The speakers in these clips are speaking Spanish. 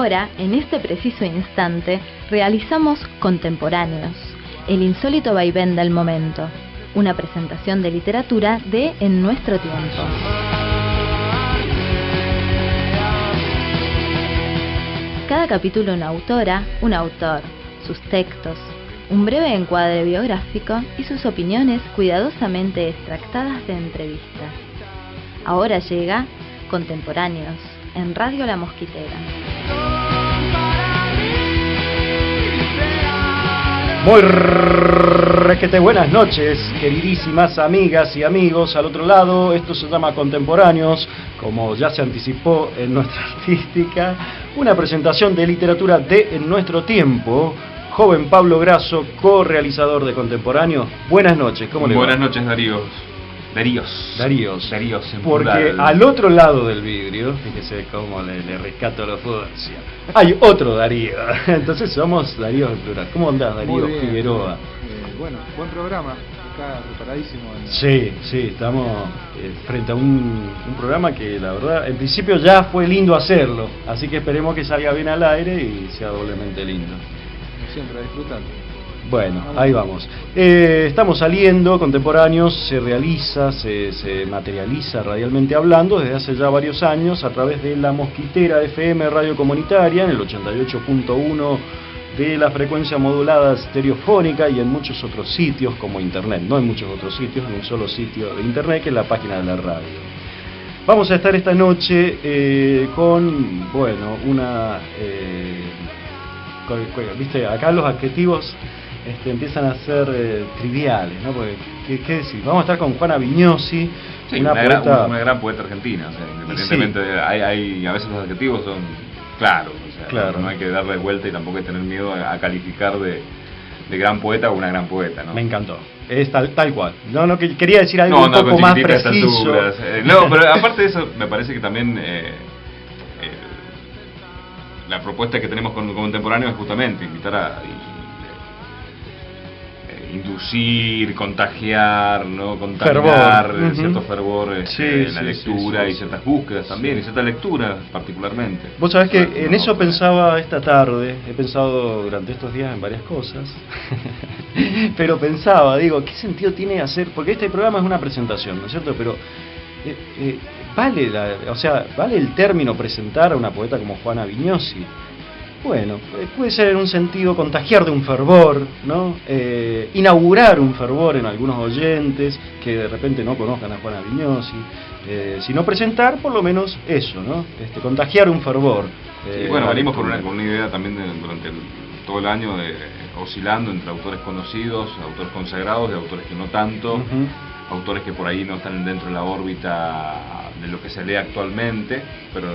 ahora, en este preciso instante, realizamos Contemporáneos, el insólito vaivén del momento, una presentación de literatura de En Nuestro Tiempo. Cada capítulo una autora, un autor, sus textos, un breve encuadre biográfico y sus opiniones cuidadosamente extractadas de entrevistas. Ahora llega Contemporáneos, en Radio La Mosquitera. Muy requete buenas noches, queridísimas amigas y amigos al otro lado. Esto se llama Contemporáneos, como ya se anticipó en nuestra artística, una presentación de literatura de En Nuestro Tiempo. Joven Pablo Grasso, co-realizador de Contemporáneos. Buenas noches, ¿cómo le va? Buenas noches, Daríos, en porque plural. al otro lado del vidrio, fíjese cómo le rescato la fuerza, hay otro Darío. Entonces somos Darío en plural. ¿Cómo andás, Darío Figueroa? Bueno, buen programa, acá preparadísimo. Sí, estamos frente a un programa que la verdad, en principio ya fue lindo hacerlo, así que esperemos que salga bien al aire y sea doblemente lindo. Como siempre, disfrutando. Bueno, ahí vamos. Estamos saliendo, Contemporáneos se realiza, se materializa radialmente hablando desde hace ya varios años a través de La Mosquitera FM Radio Comunitaria en el 88.1 de la frecuencia modulada estereofónica y en muchos otros sitios como internet. No en muchos otros sitios, en un solo sitio de internet que es la página de la radio. Vamos a estar esta noche con, bueno, viste, acá los adjetivos empiezan a ser triviales, ¿no? Porque, ¿qué decir? Vamos a estar con Juana Vignosi, sí, una gran poeta argentina, o sea, independientemente, sí. hay a veces los adjetivos son claros, o sea, claro. No hay que darle vuelta y tampoco hay que tener miedo a calificar de gran poeta o una gran poeta, ¿no? Me encantó, es tal cual. No, quería decir algo un poco más preciso. No, pero aparte de eso, me parece que también la propuesta que tenemos con Contemporáneo es justamente invitar a inducir, contagiar, ¿no? Contaminar cierto fervor en la lectura y ciertas búsquedas también, y cierta lectura particularmente. Vos sabés que en eso pensaba esta tarde, he pensado durante estos días en varias cosas, pero pensaba, ¿qué sentido tiene hacer? Porque este programa es una presentación, ¿no es cierto? Pero ¿vale el término presentar a una poeta como Juana Vignosi? Bueno, puede ser en un sentido contagiar de un fervor, ¿no? Inaugurar un fervor en algunos oyentes que de repente no conozcan a Juana Vignosi, sino presentar por lo menos eso, ¿no? Contagiar un fervor. Sí, bueno, venimos con una idea también durante todo el año oscilando entre autores conocidos, autores consagrados y autores que no tanto, autores que por ahí no están dentro de la órbita de lo que se lee actualmente, pero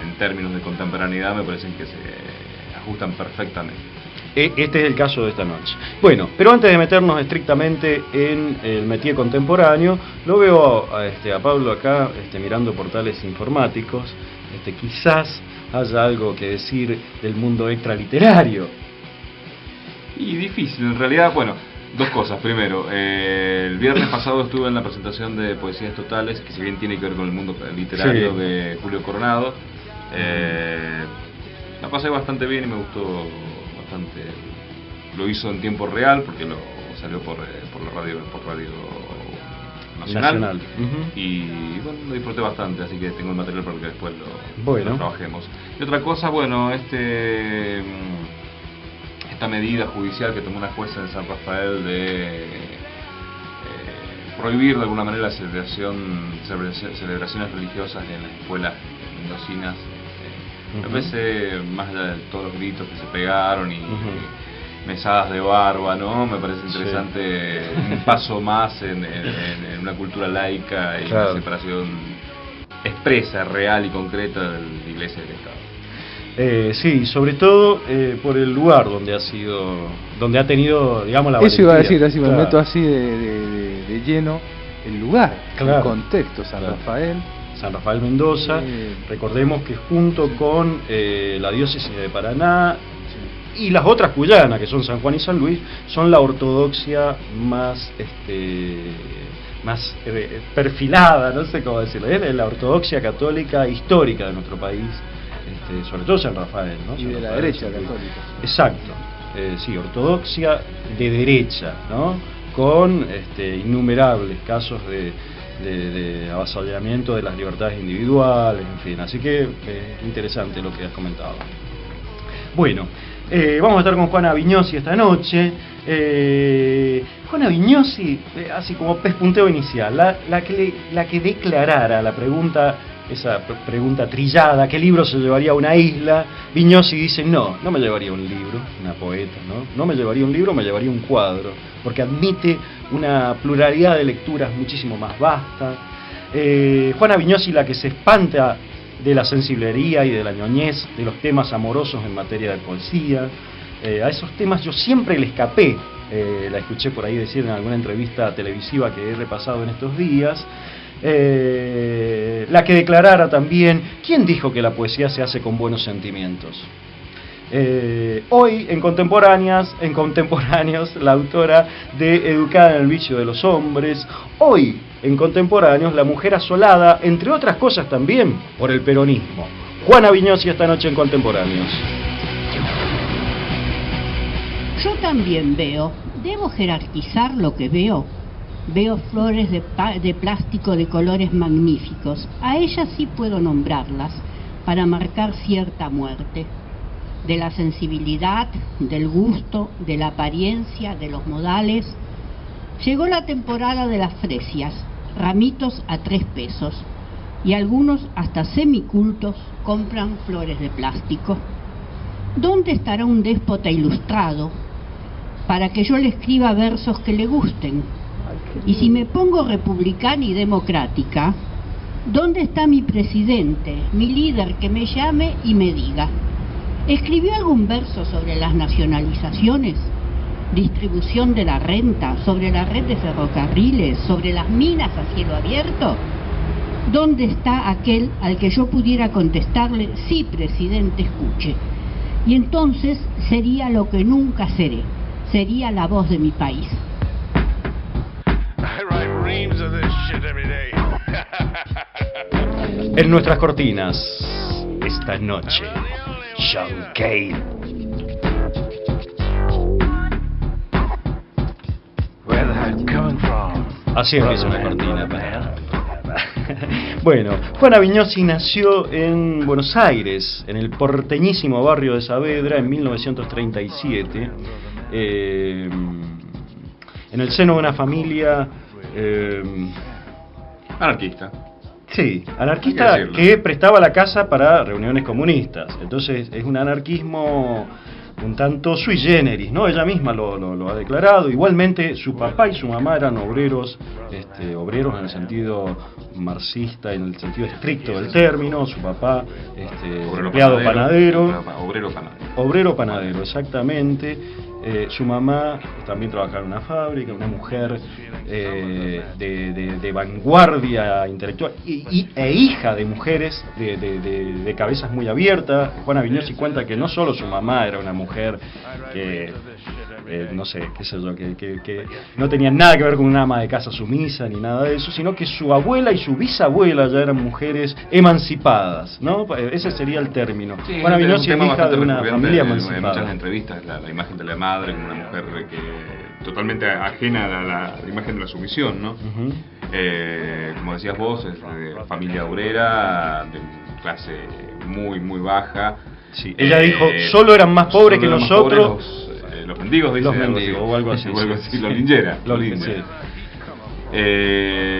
en términos de contemporaneidad me parecen que se ajustan perfectamente. Este es el caso de esta noche. Bueno, pero antes de meternos estrictamente en el métier contemporáneo, lo veo a Pablo acá mirando portales informáticos. Quizás haya algo que decir del mundo extraliterario. Y difícil, en realidad, bueno, dos cosas. Primero, el viernes pasado estuve en la presentación de Poesías Totales, que si bien tiene que ver con el mundo literario, sí, de Julio Coronado. La pasé bastante bien y me gustó bastante. Lo hizo en tiempo real porque lo salió por la radio nacional. Y bueno, lo disfruté bastante, así que tengo el material para que después lo trabajemos. Y otra cosa, bueno, esta medida judicial que tomó una jueza en San Rafael de prohibir de alguna manera la celebraciones religiosas en las escuelas mendocinas. Me parece, más allá de todos los gritos que se pegaron y mesadas de barba, ¿no? Me parece interesante, sí, un paso más en una cultura laica y claro, una separación expresa, real y concreta de la Iglesia y del Estado. Sí, sobre todo por el lugar donde ha tenido, digamos, la valentía. Eso iba a decir, así, claro, me meto así de lleno, el lugar, claro, el contexto, San Rafael Mendoza, recordemos que junto con la diócesis de Paraná y las otras cuyanas, que son San Juan y San Luis, son la ortodoxia más perfilada, no sé cómo decirlo, es la ortodoxia católica histórica de nuestro país, sobre todo San Rafael, ¿no? Y San de la Rafael, derecha sí. católica. Exacto, sí, ortodoxia de derecha, ¿no? Con innumerables casos de avasallamiento de las libertades individuales, en fin, así que interesante lo que has comentado. Bueno, vamos a estar con Juana Viñosi esta noche. Juana Viñosi, así como pespunteo inicial, la que declarara la pregunta, esa pregunta trillada, ¿qué libro se llevaría a una isla? Viñosi dice, no me llevaría un libro, una poeta, no me llevaría un libro, me llevaría un cuadro, porque admite una pluralidad de lecturas muchísimo más vasta. Juana Viñosi, la que se espanta de la sensiblería y de la ñoñez de los temas amorosos en materia de poesía. A esos temas yo siempre le escapé, la escuché por ahí decir en alguna entrevista televisiva que he repasado en estos días. La que declarara también, ¿quién dijo que la poesía se hace con buenos sentimientos? Hoy en Contemporáneos, la autora de Educada en el vicio de los hombres. Hoy en Contemporáneos, la mujer asolada, entre otras cosas también, por el peronismo. Juana Viñosi esta noche en Contemporáneos. Yo también veo, debo jerarquizar lo que veo. Veo flores de plástico de colores magníficos. A ellas sí puedo nombrarlas para marcar cierta muerte. De la sensibilidad, del gusto, de la apariencia, de los modales. Llegó la temporada de las fresias, ramitos a 3 pesos. Y algunos, hasta semicultos, compran flores de plástico. ¿Dónde estará un déspota ilustrado para que yo le escriba versos que le gusten? Y si me pongo republicana y democrática, ¿dónde está mi presidente, mi líder que me llame y me diga? ¿Escribió algún verso sobre las nacionalizaciones? ¿Distribución de la renta? ¿Sobre la red de ferrocarriles? ¿Sobre las minas a cielo abierto? ¿Dónde está aquel al que yo pudiera contestarle, sí, presidente, escuche? Y entonces sería lo que nunca seré, sería la voz de mi país. En nuestras cortinas, esta noche, John Cale. Así empieza una cortina. Bueno, Juana Viñosi nació en Buenos Aires, en el porteñísimo barrio de Saavedra, en 1937, en el seno de una familia anarquista. Sí, anarquista que prestaba la casa para reuniones comunistas. Entonces es un anarquismo un tanto sui generis, ¿no? Ella misma lo ha declarado. Igualmente su papá y su mamá eran obreros, obreros en el sentido marxista, en el sentido estricto del término. Su papá, empleado panadero. Obrero panadero, exactamente. Su mamá también trabajaba en una fábrica, una mujer de vanguardia intelectual e hija de mujeres de cabezas muy abiertas. Juana Viñosi cuenta que no solo su mamá era una mujer que no sé, qué sé yo, que no tenía nada que ver con una ama de casa sumisa ni nada de eso, sino que su abuela y su bisabuela ya eran mujeres emancipadas, ¿no? Ese sería el término. Sí, Juana Viñosi es hija de una familia emancipada. En muchas entrevistas, la imagen de la madre como una mujer que totalmente ajena a la imagen de la sumisión, ¿no? Como decías vos, es de familia obrera, de clase muy, muy baja. Sí. Ella dijo, solo eran más pobres que nosotros. Los mendigos, dice. Los mendigos, o algo así. Los lingeras. Los lingeras.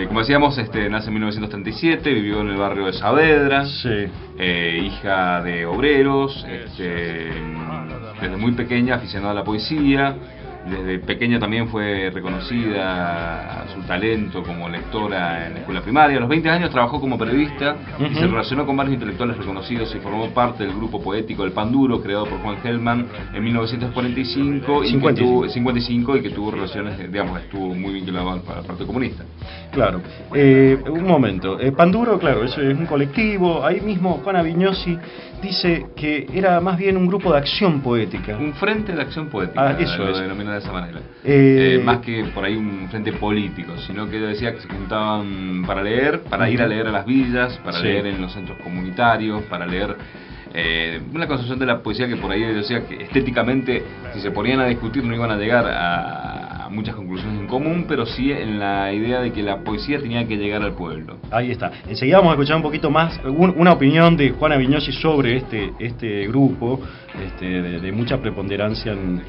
Como decíamos, nace en 1937, vivió en el barrio de Saavedra, sí. Hija de obreros, desde muy pequeña aficionada a la poesía. Desde pequeña también fue reconocida su talento como lectora en la escuela primaria. A los 20 años trabajó como periodista y se relacionó con varios intelectuales reconocidos y formó parte del grupo poético El Pan Duro, creado por Juan Gelman en 1945 y que tuvo relaciones, digamos, estuvo muy vinculado al Partido Comunista. Claro. Un momento. Pan Duro, claro, eso es un colectivo. Ahí mismo Juana Viñosi dice que era más bien un grupo de acción poética. Un frente de acción poética, eso lo es. denominan de esa manera. Más que por ahí un frente político, sino que decía que se juntaban para leer, para ir a leer a las villas, para leer en los centros comunitarios, para leer una concepción de la poesía que por ahí decía que estéticamente, si se ponían a discutir, no iban a llegar a muchas conclusiones en común, pero sí en la idea de que la poesía tenía que llegar al pueblo. Ahí está. Enseguida vamos a escuchar un poquito más una opinión de Juana Vignosi sobre este grupo de mucha preponderancia en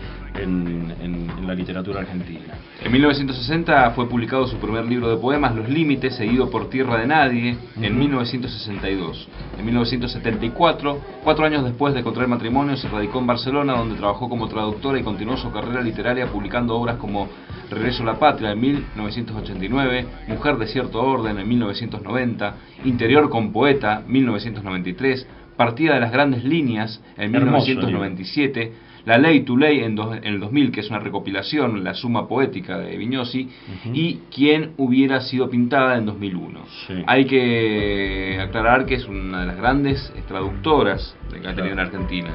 la literatura argentina. En 1960 fue publicado su primer libro de poemas, Los Límites, seguido por Tierra de Nadie, en 1962. En 1974, 4 años después de contraer matrimonio, se radicó en Barcelona, donde trabajó como traductora y continuó su carrera literaria publicando obras como Regreso a la Patria en 1989, Mujer de cierto orden en 1990, Interior con poeta 1993, Partida de las grandes líneas en 1997, La ley, tu ley en el 2000, que es una recopilación, la suma poética de Vignosi, y Quién hubiera sido pintada en 2001. Sí. Hay que aclarar que es una de las grandes traductoras que ha tenido en Argentina,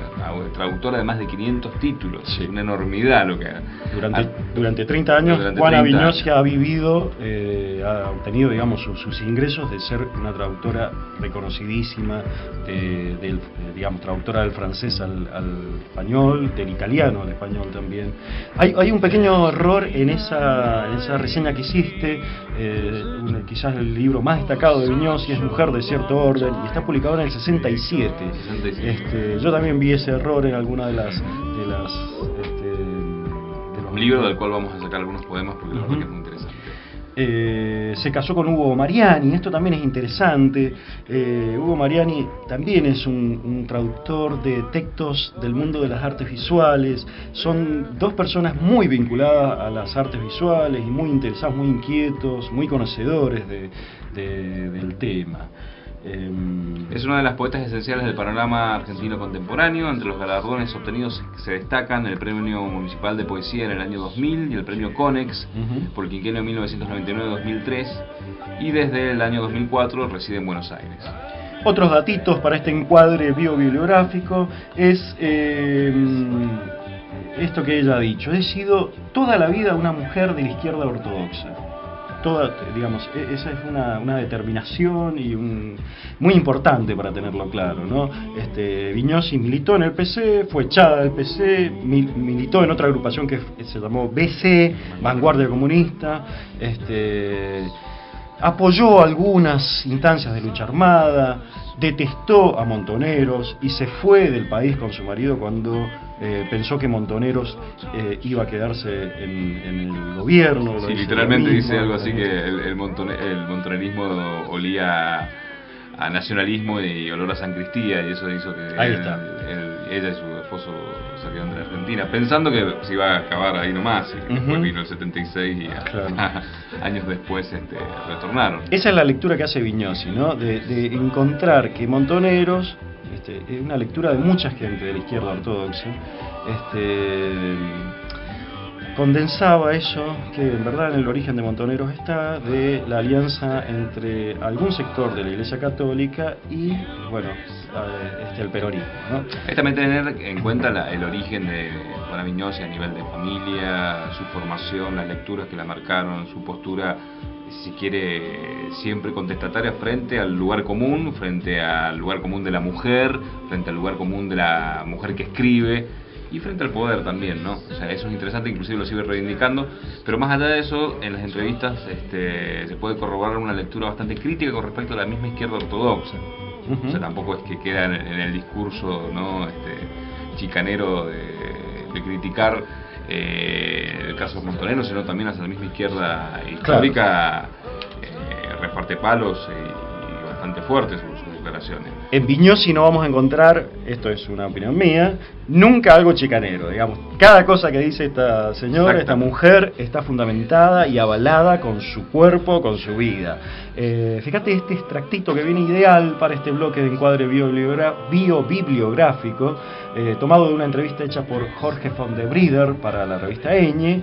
traductora de más de 500 títulos, sí. Una enormidad lo que durante 30 años Juana Vignosi ha vivido, ha obtenido, digamos, sus ingresos de ser una traductora reconocidísima, digamos, traductora del francés al español, del italiano al español también. Hay un pequeño error en esa reseña que hiciste. Quizás el libro más destacado de Vignosi es Mujer de cierto orden, y está publicado en el 67. Yo también vi ese error en alguna de los libros, del cual vamos a sacar algunos poemas porque la verdad que es muy interesante. Se casó con Hugo Mariani, esto también es interesante. Hugo Mariani también es un traductor de textos del mundo de las artes visuales. Son dos personas muy vinculadas a las artes visuales y muy interesados, muy inquietos, muy conocedores del tema. Es una de las poetas esenciales del panorama argentino contemporáneo. Entre los galardones obtenidos se destacan el Premio Municipal de Poesía en el año 2000 y el Premio Conex por el quinquenio 1999-2003, y desde el año 2004 reside en Buenos Aires. Otros datitos para este encuadre biobibliográfico es esto que ella ha dicho: he sido toda la vida una mujer de la izquierda ortodoxa. Digamos, esa es una determinación y muy importante para tenerlo claro, ¿no? Vignosi militó en el PC, fue echada del PC, militó en otra agrupación que se llamó BC, Vanguardia Comunista, apoyó algunas instancias de lucha armada, detestó a Montoneros y se fue del país con su marido cuando pensó que Montoneros iba a quedarse en el gobierno. Sí, literalmente dice algo así, que el montonerismo olía a nacionalismo y olor a sancristía, y eso hizo que ella y su esposo salieron de la Argentina, pensando que se iba a acabar ahí nomás, y después vino el 76 y años después retornaron. Esa es la lectura que hace Vignosi, ¿no? De encontrar que Montoneros, es una lectura de mucha gente de la izquierda ortodoxa, condensaba eso que en verdad en el origen de Montoneros está, de la alianza entre algún sector de la Iglesia Católica y, bueno, el peronismo, ¿no? Es también tener en cuenta el origen de Juana Vignosi a nivel de familia, su formación, las lecturas que la marcaron, su postura, si quiere, siempre contestataria frente al lugar común de la mujer, frente al lugar común de la mujer que escribe, y frente al poder también, ¿no? O sea, eso es interesante, inclusive lo sigue reivindicando, pero más allá de eso, en las entrevistas se puede corroborar una lectura bastante crítica con respecto a la misma izquierda ortodoxa. O sea, tampoco es que queda en el discurso, ¿no? Chicanero de criticar el caso Montoneros, sino también hacia la misma izquierda histórica, reparte palos y bastante fuertes sus declaraciones. En Vignosi no vamos a encontrar, esto es una opinión mía, nunca algo chicanero, digamos. Cada cosa que dice esta señora, esta mujer, está fundamentada y avalada con su cuerpo, con su vida. Fíjate este extractito que viene ideal para este bloque de encuadre biobibliográfico, tomado de una entrevista hecha por Jorge von de Brieder para la revista Eñe.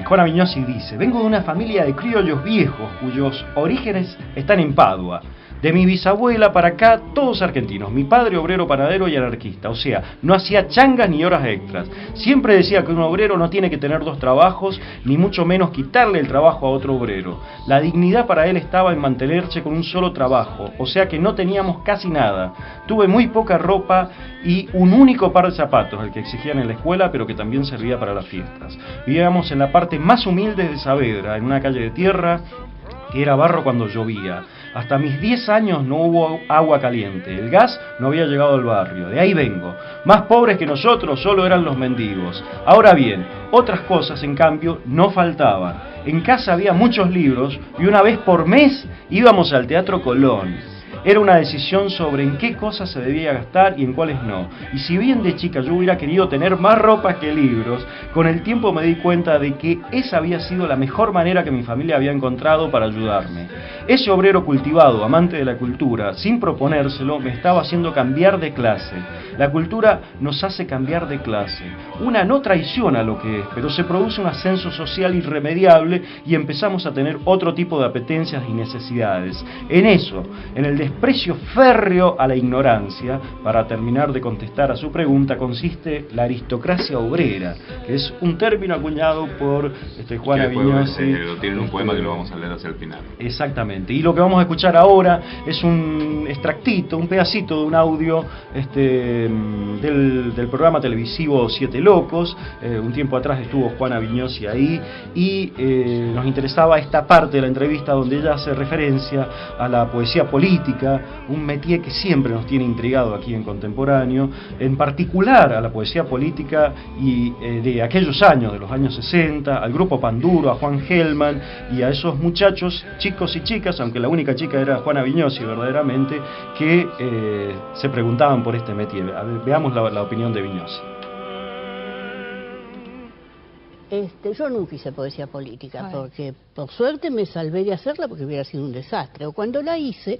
Juana Vignosi dice: vengo de una familia de criollos viejos cuyos orígenes están en Padua. De mi bisabuela para acá, todos argentinos. Mi padre obrero, panadero y anarquista. O sea, no hacía changas ni horas extras. Siempre decía que un obrero no tiene que tener 2 trabajos, ni mucho menos quitarle el trabajo a otro obrero. La dignidad para él estaba en mantenerse con un solo trabajo. O sea que no teníamos casi nada. Tuve muy poca ropa y un único par de zapatos, el que exigían en la escuela, pero que también servía para las fiestas. Vivíamos en la parte más humilde de Saavedra, en una calle de tierra que era barro cuando llovía. Hasta mis 10 años no hubo agua caliente, el gas no había llegado al barrio, de ahí vengo. Más pobres que nosotros solo eran los mendigos. Ahora bien, otras cosas en cambio no faltaban. En casa había muchos libros y una vez por mes íbamos al Teatro Colón. Era una decisión sobre en qué cosas se debía gastar y en cuáles no. Y si bien de chica yo hubiera querido tener más ropas que libros, con el tiempo me di cuenta de que esa había sido la mejor manera que mi familia había encontrado para ayudarme. Ese obrero cultivado, amante de la cultura, sin proponérselo, me estaba haciendo cambiar de clase. La cultura nos hace cambiar de clase. Una no traiciona lo que es, pero se produce un ascenso social irremediable y empezamos a tener otro tipo de apetencias y necesidades. En eso, en el desprecio férreo a la ignorancia, para terminar de contestar a su pregunta, consiste la aristocracia obrera, que es un término acuñado por Juana Viñosi. Tiene un poema que lo vamos a leer hacia el final. Exactamente. Y lo que vamos a escuchar ahora es un extractito, un pedacito de un audio del programa televisivo Siete Locos. Un tiempo atrás estuvo Juana Viñosi ahí y nos interesaba esta parte de la entrevista donde ella hace referencia a la poesía política, un métier que siempre nos tiene intrigado aquí en Contemporáneo, en particular a la poesía política y de aquellos años, de los años 60, al grupo Panduro, a Juan Gelman y a esos muchachos, chicos y chicas, aunque la única chica era Juana Viñosi verdaderamente, que se preguntaban por este métier. A ver, veamos la opinión de Viñosi. Yo nunca hice poesía política, porque por suerte me salvé de hacerla porque hubiera sido un desastre. O cuando la hice,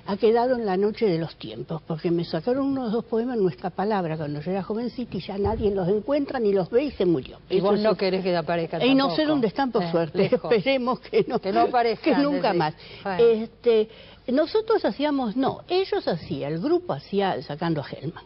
ha quedado en la noche de los tiempos, porque me sacaron unos 2 poemas en Nuestra Palabra cuando yo era jovencita y ya nadie los encuentra ni los ve y se murió. Y eso vos no querés que aparezca tampoco. Y no sé dónde están, por suerte. Lejos. Esperemos que no aparezcan, que nunca más. Nosotros hacíamos, ellos hacían, el grupo hacía, sacando a Gelman.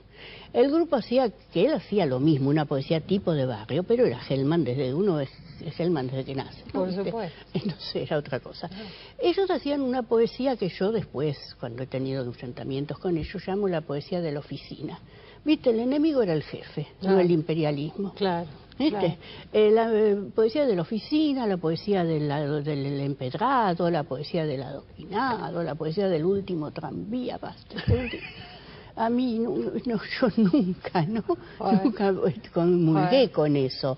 El grupo hacía, que él hacía lo mismo, una poesía tipo de barrio, pero era Gelman uno es Gelman desde que nace. Por supuesto. Entonces era otra cosa. Ellos hacían una poesía que yo después, cuando he tenido enfrentamientos con ellos, llamo la poesía de la oficina. Viste, el enemigo era el jefe, no el imperialismo. Claro. ¿Viste? La poesía de la oficina, la poesía del empedrado, la poesía del adoctrinado, la poesía del último tranvía, basta. A mí, yo nunca comulgué con eso.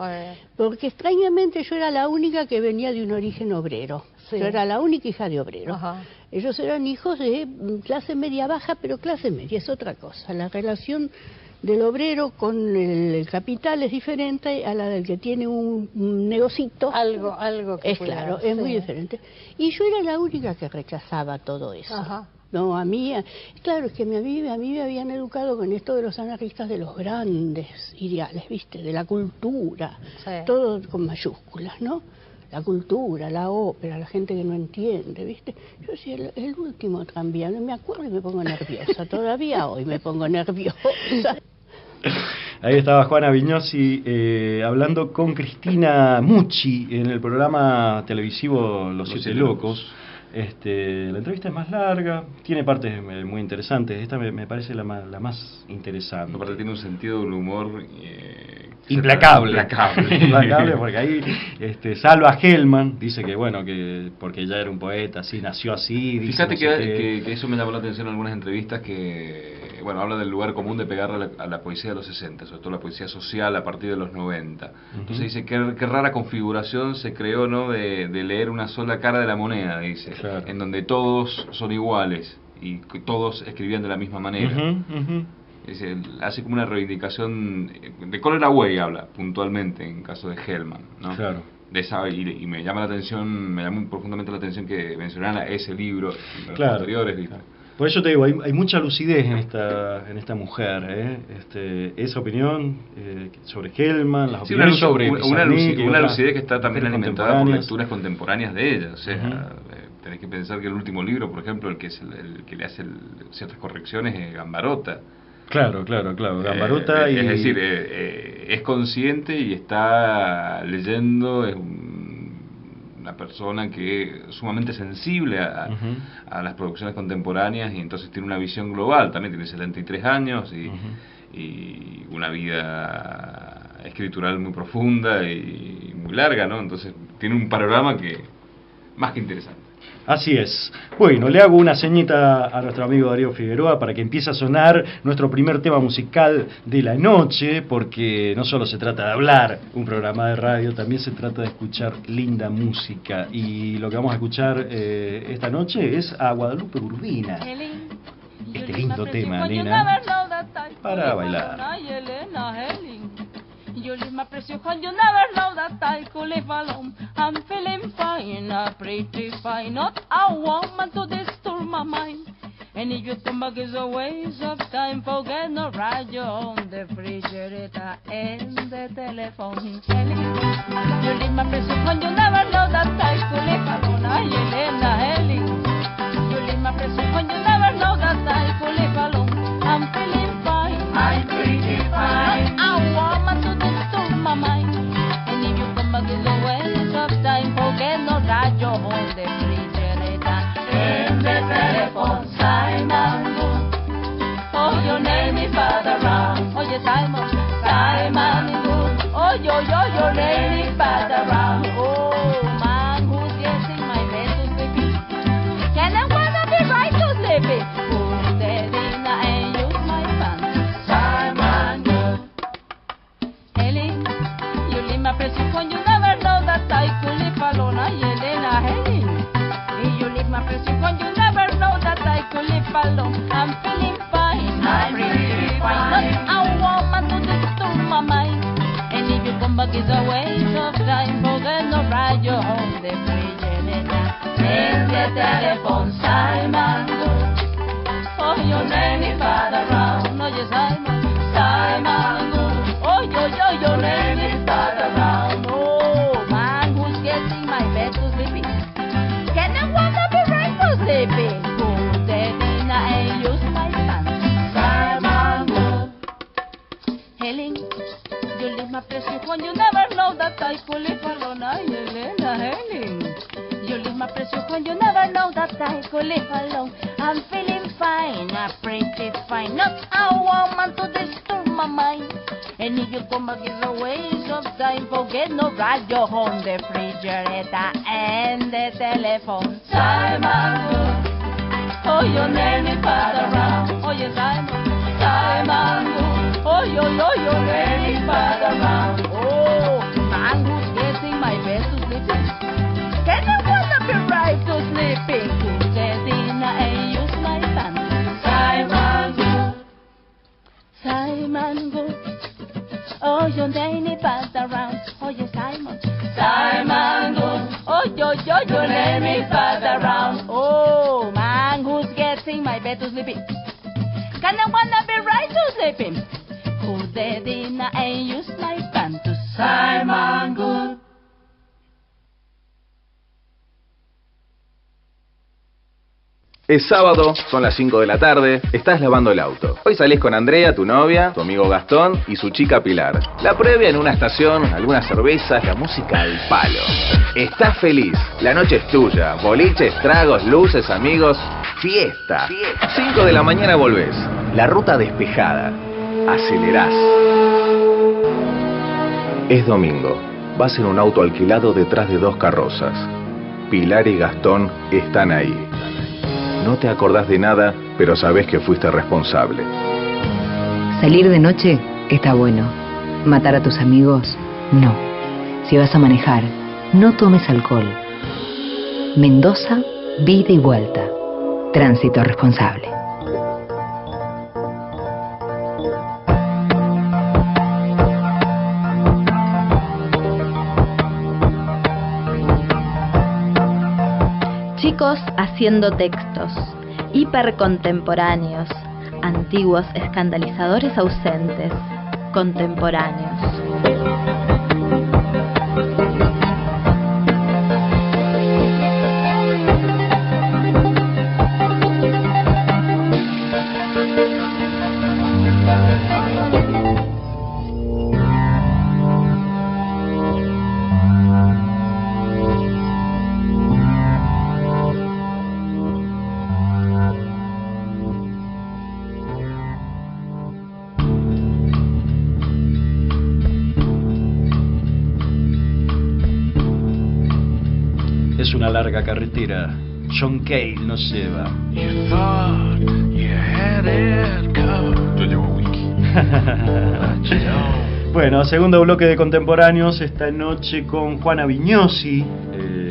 Porque extrañamente yo era la única que venía de un origen obrero. Sí. Yo era la única hija de obrero. Ajá. Ellos eran hijos de clase media baja, pero clase media es otra cosa. La relación del obrero con el capital es diferente a la del que tiene un negocito. Algo que es claro, es muy diferente. Y yo era la única que rechazaba todo eso. Ajá. No, a mí, claro, es que a mí me habían educado con esto de los anarquistas de los grandes ideales, ¿viste? De la cultura, todo con mayúsculas, ¿no? La cultura, la ópera, la gente que no entiende, ¿viste? Yo decía, el último tranvía, me acuerdo y me pongo nerviosa, todavía hoy me pongo nerviosa. Ahí estaba Juana Viñosi hablando con Cristina Mucci en el programa televisivo Los Siete Locos. La entrevista es más larga, tiene partes muy interesantes. Esta me parece la más interesante. Aparte tiene un sentido del humor implacable, porque ahí salva a Gelman, dice que que porque ella era un poeta, así nació así. Fíjate que eso me llamó la atención en algunas entrevistas, que habla del lugar común de pegarle a la poesía de los 60, sobre todo la poesía social a partir de los 90. Entonces dice qué rara configuración se creó, ¿no? de leer una sola cara de la moneda, dice, claro, en donde todos son iguales y todos escribían de la misma manera. Dice, hace como una reivindicación de Cólera Way, habla puntualmente en caso de Gelman, ¿no? Claro. De esa, y me llama la atención, me llamó profundamente la atención que mencionaran ese libro, los anteriores, ¿viste? Por eso te digo, hay mucha lucidez en esta mujer, esa opinión sobre Hellman, las opiniones sobre una lucidez que está también alimentada por lecturas contemporáneas de ella. O sea, tenés que pensar que el último libro, por ejemplo, el que le hace ciertas correcciones es Gambarota. Claro, Gambarota. Es decir, es consciente y está leyendo, es una persona que es sumamente sensible a las producciones contemporáneas, y entonces tiene una visión global. También tiene 73 años y una vida escritural muy profunda y muy larga, ¿no? Entonces tiene un panorama que más que interesante. Así es. Bueno, le hago una ceñita a nuestro amigo Darío Figueroa para que empiece a sonar nuestro primer tema musical de la noche, porque no solo se trata de hablar un programa de radio, también se trata de escuchar linda música. Y lo que vamos a escuchar esta noche es a Guadalupe Urbina. Este lindo tema, nena, para bailar. You leave my precious one, you never know that I could live alone. I'm feeling fine, pretty fine. Not a woman to disturb my mind. And if your stomach is a waste of time, forget no radio on the refrigerator and the telephone. You leave my precious one, you never know that I could live alone. Ay, Elena, Heli. You leave my precious one, you never know that I could live alone. I'm feeling fine, I'm pretty fine. Not a woman to disturb my mind. And if you come back, it's a waste of time. Forget no radio on the refrigerator and the telephone. Simon Good, oh, your name is Father Round. Oh, yes, Simon Good, oh, your name is Father Round. Oh, man, who's getting my bed to sleepy? Can I wanna be right to sleepy? Who's dead in the and use my pants? Simon Good. Ellie, you leave my precious one, you never know that I could live alone. Ay, Elena, Ellie, you leave my precious one, you never know that I could live alone. I'm feeling fine, I'm really fine. Not a woman to disturb my mind. And if you come back, it's a waste of time. Forget no radio on the refrigerator and the telephone. Simon Good, oh, your name is Father Round. Oh, yes, Simon Good, oh, your name is Father Round. Oh, man, who's getting my bed to sleepy? Can I wanna be right to sleepy? Put the dinner and use my pants. Simon Good. Helen, you leave my precious one, you never know that I could live alone. Ay, Elena, Helen, you leave my precious one, you never know that I could live alone. I'm feeling fine, pretty fine. Not a woman to disturb my mind. And if you come back, it's a waste of time. Forget no radio on the refrigerator and the telephone. Simon Good, oh, your name is Father Round. Oh, yes, Simon Good, oh, your name is Father Round. Oh, man, who's getting my bed to sleep? Can I wanna be right to sleeping? Who's getting and use my pants? Simon Good, Simon Good, oh, your name is Father Round. Oh, yes, Simon Good, oh, your name is Father Round. Oh, man, who's getting my bed to sleeping? Can I wanna be right to sleeping? Who's the dinner and use my pants? To Simon Good. Es sábado, son las 5 de la tarde, estás lavando el auto. Hoy salís con Andrea, tu novia, tu amigo Gastón y su chica Pilar. La previa en una estación, algunas cervezas, la música al palo. Estás feliz, la noche es tuya, boliches, tragos, luces, amigos, fiesta. 5 de la mañana volvés, la ruta despejada, acelerás. Es domingo, vas en un auto alquilado detrás de 2 carrozas. Pilar y Gastón están ahí. No te acordás de nada, pero sabés que fuiste responsable. Salir de noche está bueno. Matar a tus amigos, no. Si vas a manejar, no tomes alcohol. Mendoza, vida y vuelta. Tránsito responsable. Chicos haciendo textos. Hipercontemporáneos, antiguos escandalizadores ausentes, contemporáneos. Es una larga carretera. John Cale nos lleva. Yo llevo wiki. Bueno, segundo bloque de Contemporáneos esta noche con Juana Vignosi,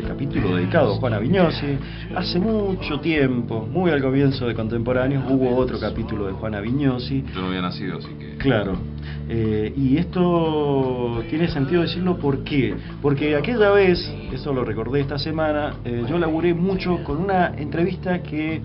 capítulo dedicado a Juana Vignosi. Hace mucho tiempo, muy al comienzo de Contemporáneos, hubo otro capítulo de Juana Vignosi. Yo no había nacido, así que... Claro. Y esto tiene sentido decirlo, ¿por qué? Porque aquella vez, eso lo recordé esta semana, yo laburé mucho con una entrevista que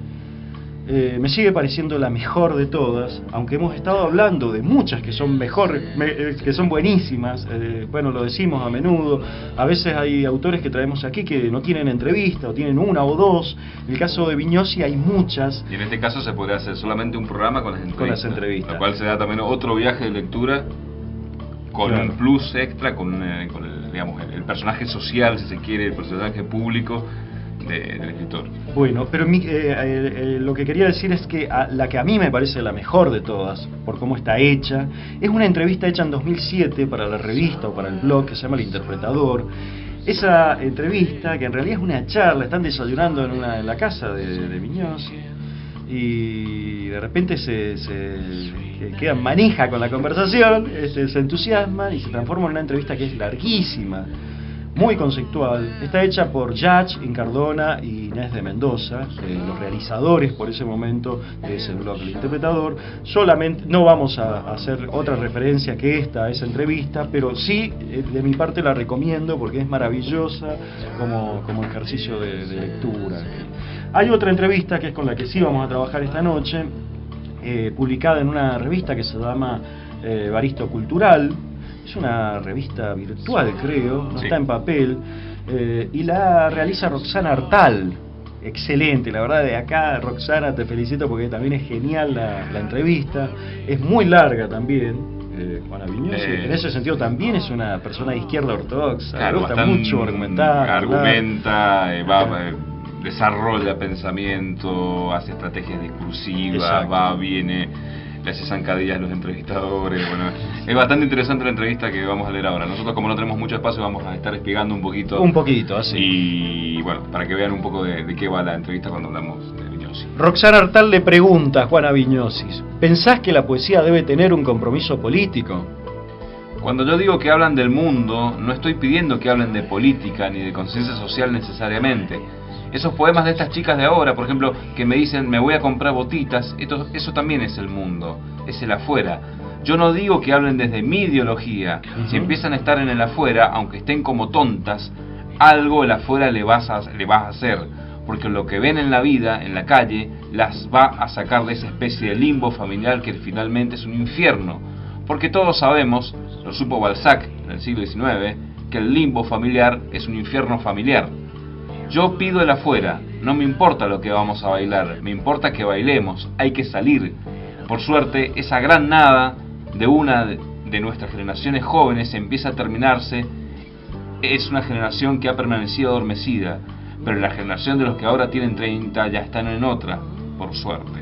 me sigue pareciendo la mejor de todas, aunque hemos estado hablando de muchas que son que son buenísimas. Bueno, lo decimos a menudo. A veces hay autores que traemos aquí que no tienen entrevista, o tienen una o dos. En el caso de Vignosi hay muchas. Y en este caso se podría hacer solamente un programa con las entrevistas. Lo cual se da también otro viaje de lectura con un plus extra, con el personaje social, si se quiere, el personaje público del escritor. Bueno, pero lo que quería decir es que la que a mí me parece la mejor de todas, por cómo está hecha, es una entrevista hecha en 2007 para la revista o para el blog que se llama El Interpretador. Esa entrevista, que en realidad es una charla, están desayunando en la casa de Vignosi, y de repente se quedan manija con la conversación, se entusiasman y se transforma en una entrevista que es larguísima, muy conceptual. Está hecha por Yach Incardona y Inés de Mendoza, los realizadores por ese momento de ese blog El Interpretador. Solamente no vamos a hacer otra referencia que esta a esa entrevista, pero sí, de mi parte la recomiendo porque es maravillosa como ejercicio de lectura. Hay otra entrevista que es con la que sí vamos a trabajar esta noche, publicada en una revista que se llama Baristo Cultural. Es una revista virtual, creo, no está en papel, y la realiza Roxana Artal. Excelente, la verdad, de acá, Roxana, te felicito porque también es genial la entrevista. Es muy larga también, Juana Vignosi. En ese sentido también es una persona de izquierda ortodoxa. Claro, le gusta mucho argumentar. Argumenta, desarrolla pensamiento, hace estrategias discursivas, viene, le hace zancadillas a los entrevistadores. Bueno, es bastante interesante la entrevista que vamos a leer ahora. Nosotros, como no tenemos mucho espacio, vamos a estar espiegando un poquito, así. Y bueno, para que vean un poco de qué va la entrevista cuando hablamos de Vignosi. Roxana Artal le pregunta a Juana Vignosi: ¿pensás que la poesía debe tener un compromiso político? Cuando yo digo que hablan del mundo, no estoy pidiendo que hablen de política ni de conciencia social necesariamente. Esos poemas de estas chicas de ahora, por ejemplo, que me dicen me voy a comprar botitas, eso también es el mundo, es el afuera. Yo no digo que hablen desde mi ideología. Si empiezan a estar en el afuera, aunque estén como tontas, algo el afuera le vas a hacer, porque lo que ven en la vida, en la calle, las va a sacar de esa especie de limbo familiar que finalmente es un infierno. Porque todos sabemos, lo supo Balzac en el siglo XIX, que el limbo familiar es un infierno familiar. Yo pido el afuera, no me importa lo que vamos a bailar, me importa que bailemos, hay que salir. Por suerte, esa gran nada de una de nuestras generaciones jóvenes empieza a terminarse. Es una generación que ha permanecido adormecida, pero la generación de los que ahora tienen 30 ya están en otra, por suerte.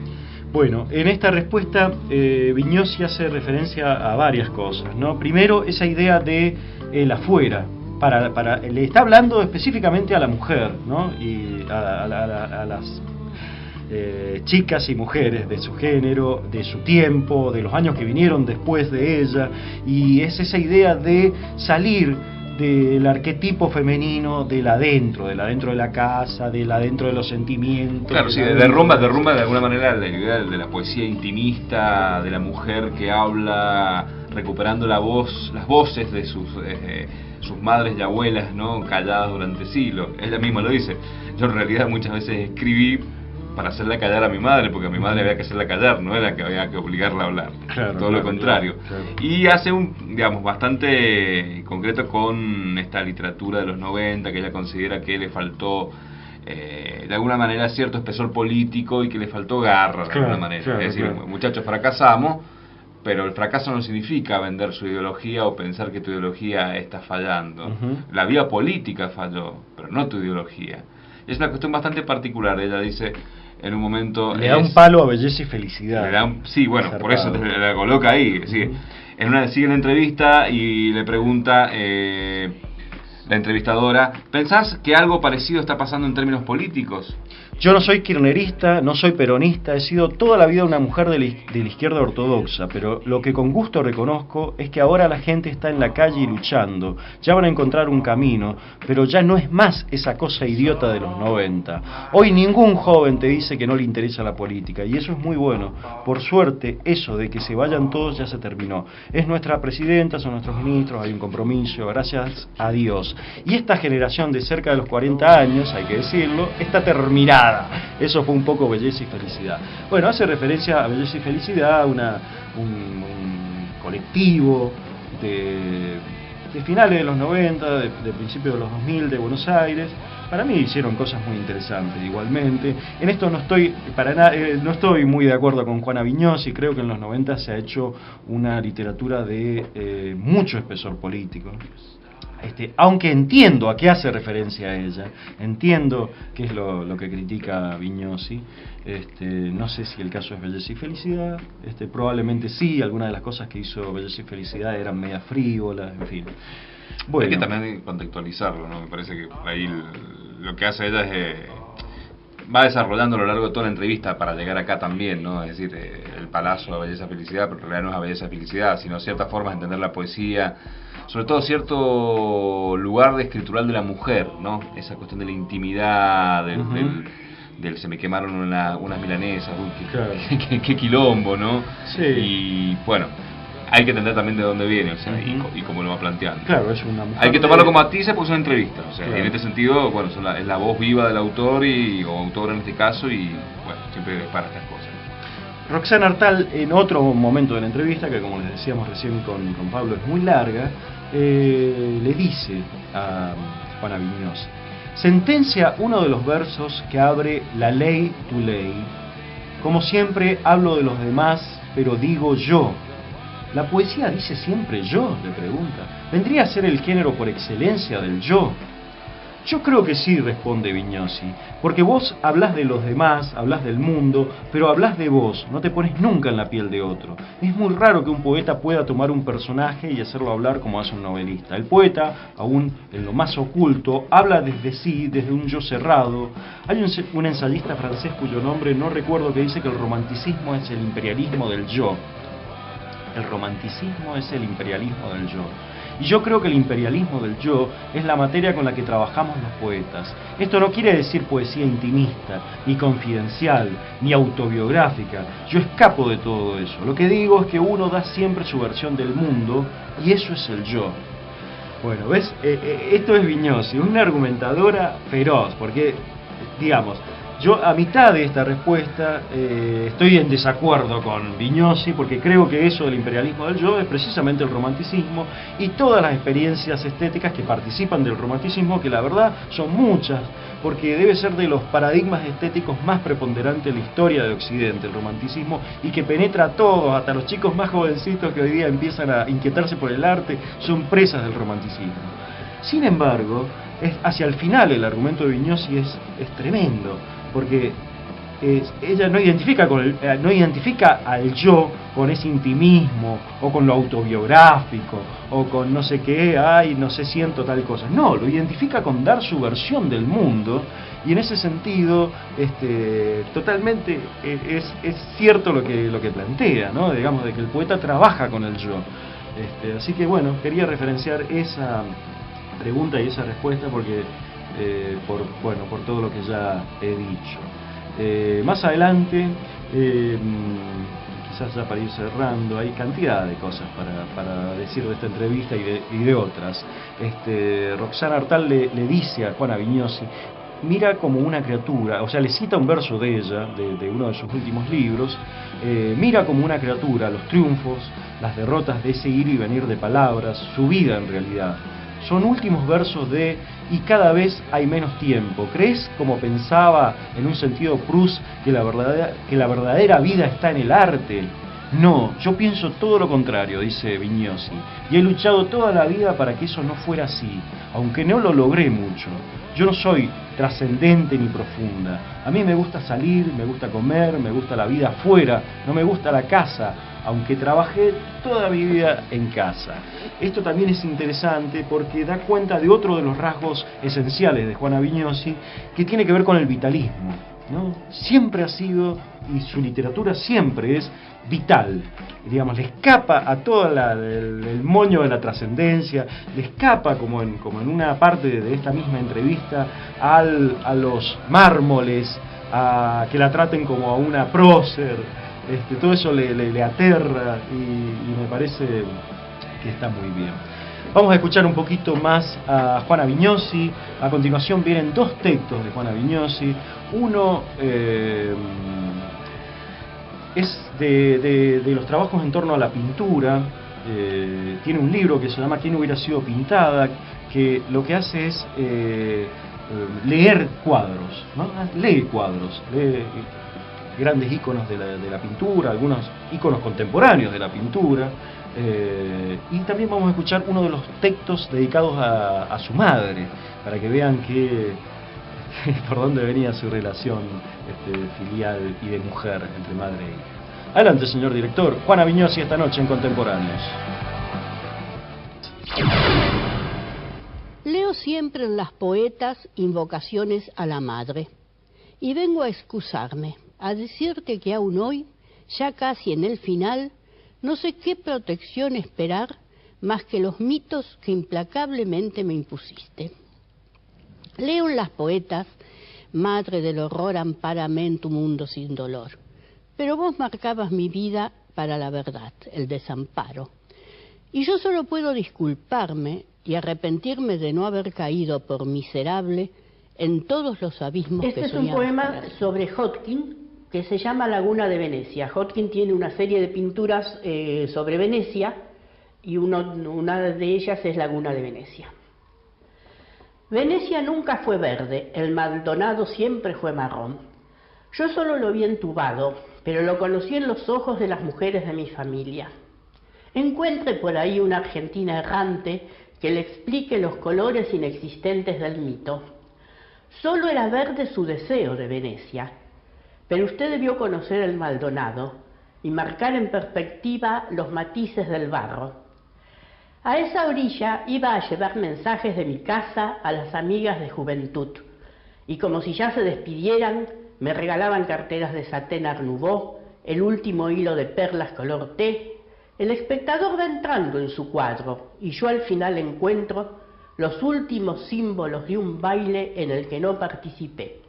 Bueno, en esta respuesta Vignosi hace referencia a varias cosas, ¿no? Primero, esa idea de el afuera. Le está hablando específicamente a la mujer, ¿no? Y a las chicas y mujeres de su género, de su tiempo, de los años que vinieron después de ella, y es esa idea de salir del arquetipo femenino del adentro de la casa, del adentro de los sentimientos. Claro, sí, derrumba de alguna manera la idea de la poesía intimista, de la mujer que habla recuperando las voces de sus madres y abuelas, ¿no? Calladas durante siglos. Ella misma lo dice. Yo en realidad muchas veces escribí para hacerla callar a mi madre, porque a mi madre había que hacerla callar, no era que había que obligarla a hablar, todo lo contrario. Claro. Y hace digamos, bastante concreto con esta literatura de los 90, que ella considera que le faltó de alguna manera cierto espesor político y que le faltó garra de alguna manera. Es decir, muchachos, fracasamos, pero el fracaso no significa vender su ideología o pensar que tu ideología está fallando. La vía política falló, pero no tu ideología. Es una cuestión bastante particular. Ella dice en un momento... Le da un palo a Belleza y Felicidad. Sí, bueno, por eso la coloca ahí. Sigue la entrevista y le pregunta la entrevistadora, ¿pensás que algo parecido está pasando en términos políticos? Yo no soy kirchnerista, no soy peronista, he sido toda la vida una mujer de la izquierda ortodoxa, pero lo que con gusto reconozco es que ahora la gente está en la calle y luchando, ya van a encontrar un camino, pero ya no es más esa cosa idiota de los 90. Hoy ningún joven te dice que no le interesa la política, y eso es muy bueno. Por suerte, eso de que se vayan todos ya se terminó. Es nuestra presidenta, son nuestros ministros, hay un compromiso, gracias a Dios. Y esta generación de cerca de los 40 años, hay que decirlo, está terminada. Eso fue un poco Belleza y Felicidad. Bueno, hace referencia a Belleza y Felicidad, un colectivo de finales de los 90, de principios de los 2000 de Buenos Aires. Para mí hicieron cosas muy interesantes igualmente. En esto no estoy muy de acuerdo con Juana Vignosi. Creo que en los 90 se ha hecho una literatura de mucho espesor político. Aunque entiendo a qué hace referencia a ella, entiendo qué es lo que critica Vignosi, no sé si el caso es Belleza y Felicidad, probablemente sí, algunas de las cosas que hizo Belleza y Felicidad eran media frívolas, en fin. Bueno. Hay que también contextualizarlo, ¿no? Me parece que ahí lo que hace ella es... va desarrollando a lo largo de toda la entrevista para llegar acá también, ¿no? Es decir, el palazo a Belleza y Felicidad, pero en realidad no es a Belleza y Felicidad, sino ciertas formas de entender la poesía, sobre todo cierto lugar de escritural de la mujer, ¿no? Esa cuestión de la intimidad, del se me quemaron unas milanesas, uy, qué quilombo, ¿no? Sí. Y bueno, hay que entender también de dónde viene, o sea, y cómo lo va planteando. Claro, es una mujer. Hay que tomarlo como matices porque es una entrevista, o sea, y en este sentido, bueno, es la voz viva del autor o autora en este caso, y bueno, siempre para estas cosas. Roxana Artal, en otro momento de la entrevista, que como les decíamos recién con Pablo es muy larga, le dice a Juana Vignosi, sentencia uno de los versos que abre La ley, tu ley. Como siempre hablo de los demás, pero digo yo. ¿La poesía dice siempre yo?, le pregunta. ¿Vendría a ser el género por excelencia del yo? Yo creo que sí, responde Vignosi, porque vos hablás de los demás, hablás del mundo, pero hablás de vos, no te pones nunca en la piel de otro. Es muy raro que un poeta pueda tomar un personaje y hacerlo hablar como hace un novelista. El poeta, aún en lo más oculto, habla desde sí, desde un yo cerrado. Hay un ensayista francés cuyo nombre no recuerdo, que dice que el romanticismo es el imperialismo del yo. El romanticismo es el imperialismo del yo. Y yo creo que el imperialismo del yo es la materia con la que trabajamos los poetas. Esto no quiere decir poesía intimista, ni confidencial, ni autobiográfica. Yo escapo de todo eso. Lo que digo es que uno da siempre su versión del mundo, y eso es el yo. Bueno, ¿ves? Esto es Vignosi, una argumentadora feroz, porque, digamos, yo a mitad de esta respuesta estoy en desacuerdo con Vignosi, porque creo que eso del imperialismo del yo es precisamente el romanticismo y todas las experiencias estéticas que participan del romanticismo, que la verdad son muchas, porque debe ser de los paradigmas estéticos más preponderantes de la historia de Occidente, el romanticismo, y que penetra a todos, hasta los chicos más jovencitos que hoy día empiezan a inquietarse por el arte, son presas del romanticismo. Sin embargo, hacia el final el argumento de Vignosi es tremendo, porque ella no identifica al yo con ese intimismo o con lo autobiográfico o con no sé qué, no sé, siento tal cosa. No, lo identifica con dar su versión del mundo, y en ese sentido totalmente es cierto lo que plantea, ¿no? Digamos, de que el poeta trabaja con el yo. Así que bueno, quería referenciar esa pregunta y esa respuesta porque por todo lo que ya he dicho. Más adelante, quizás ya para ir cerrando, hay cantidad de cosas para decir de esta entrevista y de otras. Roxana Artal le dice a Juana Vignosi, mira como una criatura, o sea, le cita un verso de ella, de uno de sus últimos libros, mira como una criatura los triunfos, las derrotas de ese ir y venir de palabras, su vida en realidad. Son últimos versos de "y cada vez hay menos tiempo. ¿Crees, como pensaba en un sentido Proust, que la verdadera vida está en el arte? No, yo pienso todo lo contrario", dice Vignosi, "y he luchado toda la vida para que eso no fuera así, aunque no lo logré mucho. Yo no soy trascendente ni profunda. A mí me gusta salir, me gusta comer, me gusta la vida afuera, no me gusta la casa, aunque trabajé toda mi vida en casa". Esto también es interesante porque da cuenta de otro de los rasgos esenciales de Juana Vignosi, que tiene que ver con el vitalismo, ¿no? Siempre ha sido, y su literatura siempre es vital, digamos, le escapa a todo el moño de la trascendencia, le escapa como en una parte de esta misma entrevista a los mármoles, a que la traten como a una prócer. Todo eso le aterra y me parece que está muy bien. Vamos a escuchar un poquito más a Juana Vignosi. A continuación vienen dos textos de Juana Vignosi. Uno es de los trabajos en torno a la pintura. Tiene un libro que se llama "¿Quién hubiera sido pintada?", que lo que hace es leer cuadros, ¿no? Lee cuadros, lee grandes íconos de la pintura, algunos íconos contemporáneos de la pintura, y también vamos a escuchar uno de los textos dedicados a su madre, para que vean por dónde venía su relación filial y de mujer entre madre e hija. Adelante, señor director. Juana Vignosi esta noche en Contemporáneos. Leo siempre en las poetas invocaciones a la madre, y vengo a excusarme, a decirte que aún hoy, ya casi en el final, no sé qué protección esperar más que los mitos que implacablemente me impusiste. Leo en las poetas: "Madre del horror, ampárame en tu mundo sin dolor". Pero vos marcabas mi vida para la verdad, el desamparo. Y yo solo puedo disculparme y arrepentirme de no haber caído por miserable en todos los abismos que soñaba. Este es un poema sobre Hodkin, que se llama Laguna de Venecia. Hodkin tiene una serie de pinturas sobre Venecia, y una de ellas es Laguna de Venecia. Venecia nunca fue verde, el Maldonado siempre fue marrón. Yo solo lo vi entubado, pero lo conocí en los ojos de las mujeres de mi familia. Encuentre por ahí una argentina errante que le explique los colores inexistentes del mito. Solo era verde su deseo de Venecia, pero usted debió conocer el Maldonado y marcar en perspectiva los matices del barro. A esa orilla iba a llevar mensajes de mi casa a las amigas de juventud, y como si ya se despidieran, me regalaban carteras de satén Art Nouveau, el último hilo de perlas color té. El espectador va entrando en su cuadro, y yo al final encuentro los últimos símbolos de un baile en el que no participé,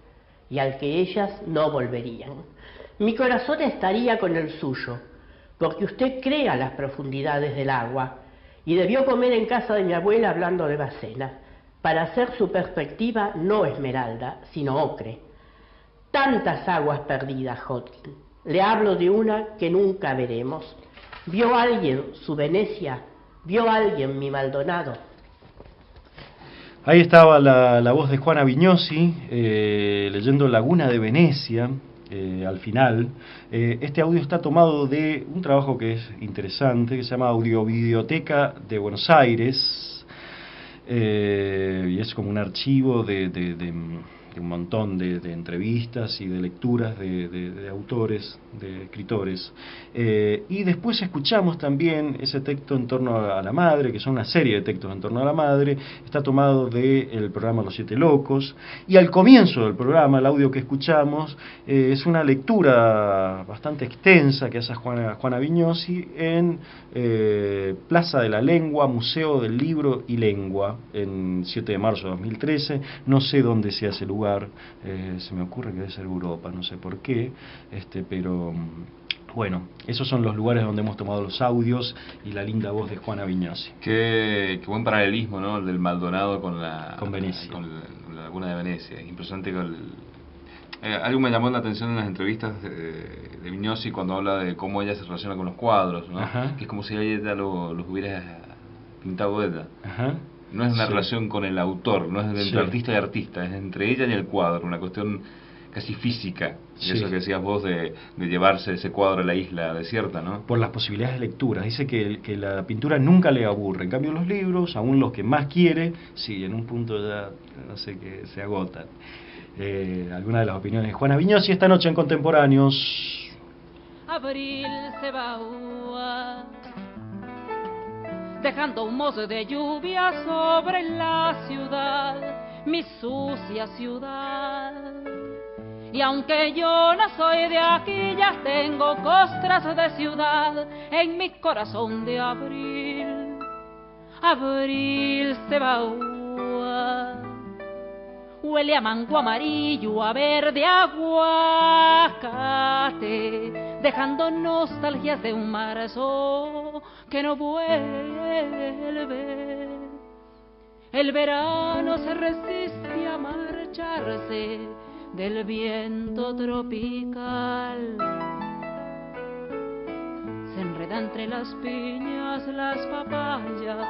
y al que ellas no volverían. Mi corazón estaría con el suyo, porque usted crea las profundidades del agua, y debió comer en casa de mi abuela hablando de Bacena, para hacer su perspectiva no esmeralda, sino ocre. Tantas aguas perdidas, Hodkin. Le hablo de una que nunca veremos. ¿Vio alguien su Venecia? ¿Vio alguien mi Maldonado? Ahí estaba la voz de Juana Vignosi leyendo Laguna de Venecia. Al final, este audio está tomado de un trabajo que es interesante, que se llama Audiovideoteca de Buenos Aires, y es como un archivo de un montón de entrevistas y de lecturas de autores, de escritores. Y después escuchamos también ese texto en torno a la madre, que son una serie de textos en torno a la madre. Está tomado del programa Los Siete Locos. Y al comienzo del programa, el audio que escuchamos, es una lectura bastante extensa que hace Juana Vignosi en Plaza de la Lengua, Museo del Libro y Lengua, en 7 de marzo de 2013. No sé dónde se hace lugar. Se me ocurre que debe ser Europa, no sé por qué, pero bueno, esos son los lugares donde hemos tomado los audios y la linda voz de Juana Vignosi. Qué buen paralelismo, ¿no? El del Maldonado con Venecia. Con la Laguna de Venecia. Es impresionante que algo me llamó la atención en las entrevistas de Vignosi cuando habla de cómo ella se relaciona con los cuadros, ¿no? Que es como si ella los hubiera pintado ella. No es una relación con el autor, no es entre artista y artista, es entre ella y el cuadro, una cuestión casi física, y eso que decías vos de llevarse ese cuadro a la isla desierta, ¿no? Por las posibilidades de lectura. Dice que la pintura nunca le aburre, en cambio los libros, aún los que más quiere, sí, en un punto ya, no sé, que se agotan. Algunas de las opiniones de Juana Vignosi esta noche en Contemporáneos. Abril se va dejando humos de lluvia sobre la ciudad, mi sucia ciudad. Y aunque yo no soy de aquí, ya tengo costras de ciudad en mi corazón de abril. Abril se va, huele a mango amarillo, a verde aguacate, dejando nostalgias de un marzo que no vuelve. El verano se resiste a marcharse del viento tropical. Se enreda entre las piñas las papayas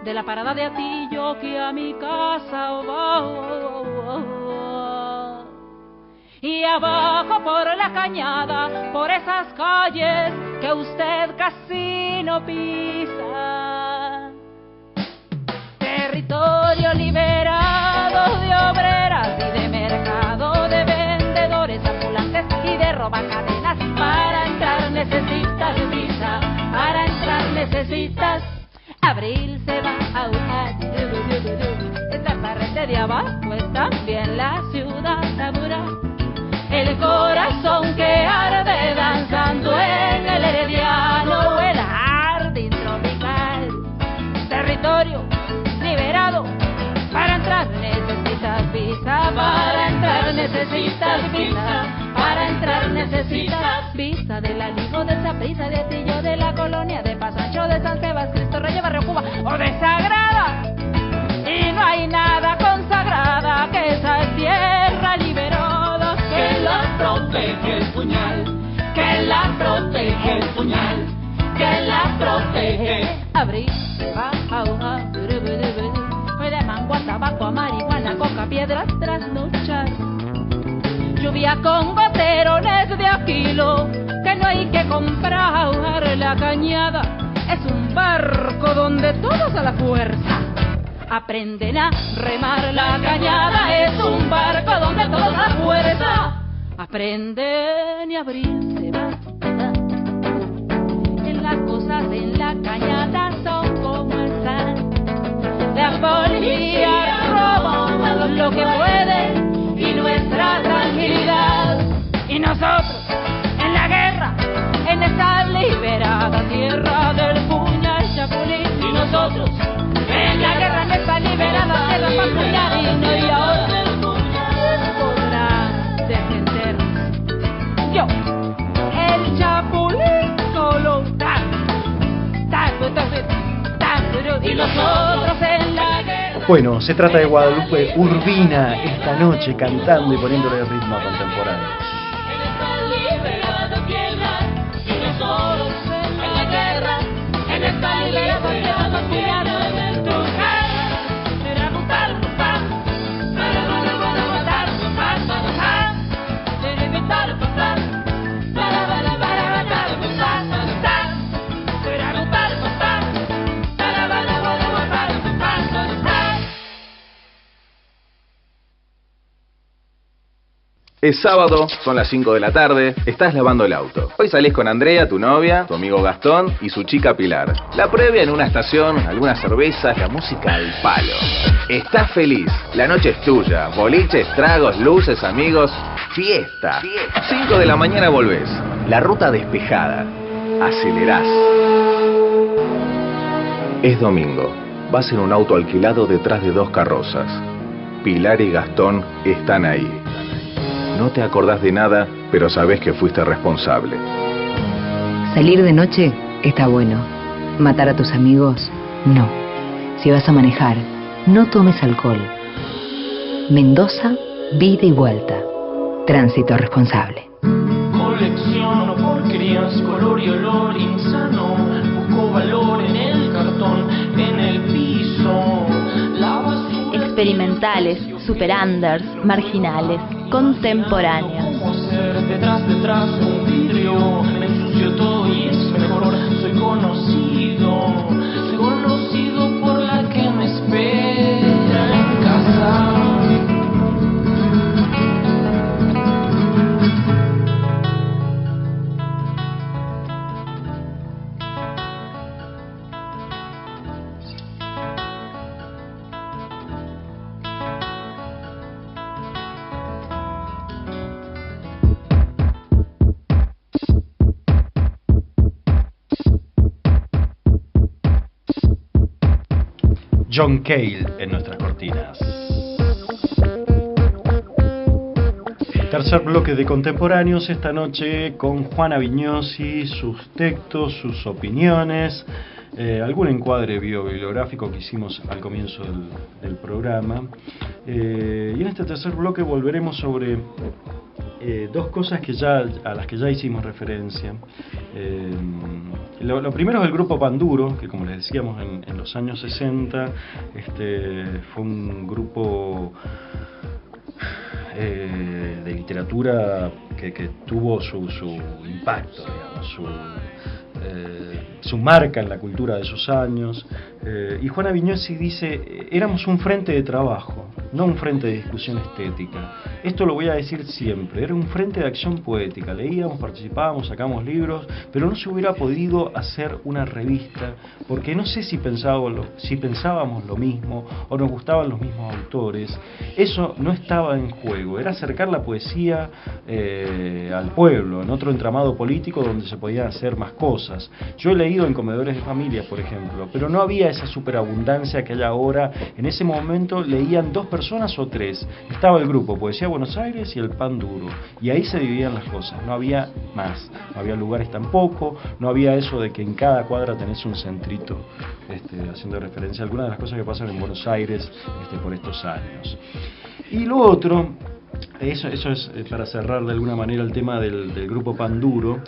de la parada de Atillo que a mi casa va. Y abajo por la cañada, por esas calles que usted casi no pisa, territorio liberado de obreras y de mercado, de vendedores ambulantes y de robacadenas. Para entrar necesitas visa, para entrar necesitas. Abril se va a esta parte de abajo es también la ciudad sabura. El corazón que arde danzando en el Herediano, el jardín tropical. Territorio liberado, para entrar necesitas visa, para entrar necesitas visa, para entrar necesitas visa. De la Ligo, de Saprissa, de Atillo, de la Colonia, de Pasancho, de San Sebas, Cristo Rey, Barrio Cuba o de Sagrada. Y no hay nada consagrada que esa tierra liberada, que la protege el puñal, que la protege el puñal, que la protege. Abril, de mango a tabaco, a marihuana, coca, piedras, trasnochar. Lluvia con goterones de a kilo, que no hay que comprar. La cañada es un barco donde todos a la fuerza aprenden a remar. La cañada es un barco donde todos a la fuerza aprenden. Y abril se va. En las cosas en la cañada son como están. La policía roba lo que puede y nuestra tranquilidad. Y nosotros en la guerra, en esta liberada tierra del puñal chapulín. Y nosotros en la guerra, en esta liberada tierra para puñar. Y no, y ahora podrá defendernos. Yo, el chapulín solo y los otros en la guerra. Bueno, se trata de Guadalupe Urbina esta noche cantando y poniéndole ritmo a Contemporáneo. En la guerra, en esta liberada tierra para puñar. Es sábado, son las 5 de la tarde, estás lavando el auto. Hoy salís con Andrea, tu novia, tu amigo Gastón y su chica Pilar. La previa en una estación, algunas cervezas, la música al palo. Estás feliz, la noche es tuya, boliches, tragos, luces, amigos, fiesta. 5 de la mañana volvés, la ruta despejada, acelerás. Es domingo, vas en un auto alquilado detrás de 2 carrozas. Pilar y Gastón están ahí. No te acordás de nada, pero sabés que fuiste responsable. Salir de noche está bueno. Matar a tus amigos, no. Si vas a manejar, no tomes alcohol. Mendoza, vida y vuelta. Tránsito responsable. Colecciono porquerías, color y olor insano. Busco valor en el cartón, en el piso. La basura. Experimentales, super-unders, marginales, contemporáneos. ¿Cómo ser detrás un vidrio? Me ensucio todo y es mejor. Soy conocido por la que me espera en casa. John Cale en nuestras cortinas. Tercer bloque de contemporáneos esta noche con Juana Vignosi, sus textos, sus opiniones, algún encuadre bibliográfico que hicimos al comienzo del programa. Y en este tercer bloque volveremos sobre dos cosas a las que ya hicimos referencia. Lo primero es el grupo Panduro, que como les decíamos en los años 60 fue un grupo de literatura que tuvo su impacto, digamos, su marca en la cultura de esos años. Y Juana Vignosi dice: éramos un frente de trabajo, no un frente de discusión estética. Esto lo voy a decir siempre, era un frente de acción poética. Leíamos, participábamos, sacábamos libros, pero no se hubiera podido hacer una revista, porque no sé si pensábamos lo mismo o nos gustaban los mismos autores. Eso no estaba en juego, era acercar la poesía al pueblo, en otro entramado político donde se podían hacer más cosas. Yo he leído en comedores de familias, por ejemplo, pero no había esa superabundancia que hay ahora. En ese momento leían 2 personas o 3. Estaba el grupo Poesía Buenos Aires y el Pan Duro, y ahí se dividían las cosas, no había más, no había lugares tampoco, no había eso de que en cada cuadra tenés un centrito, haciendo referencia a algunas de las cosas que pasan en Buenos Aires por estos años. Y lo otro, eso es para cerrar de alguna manera el tema del grupo Panduro,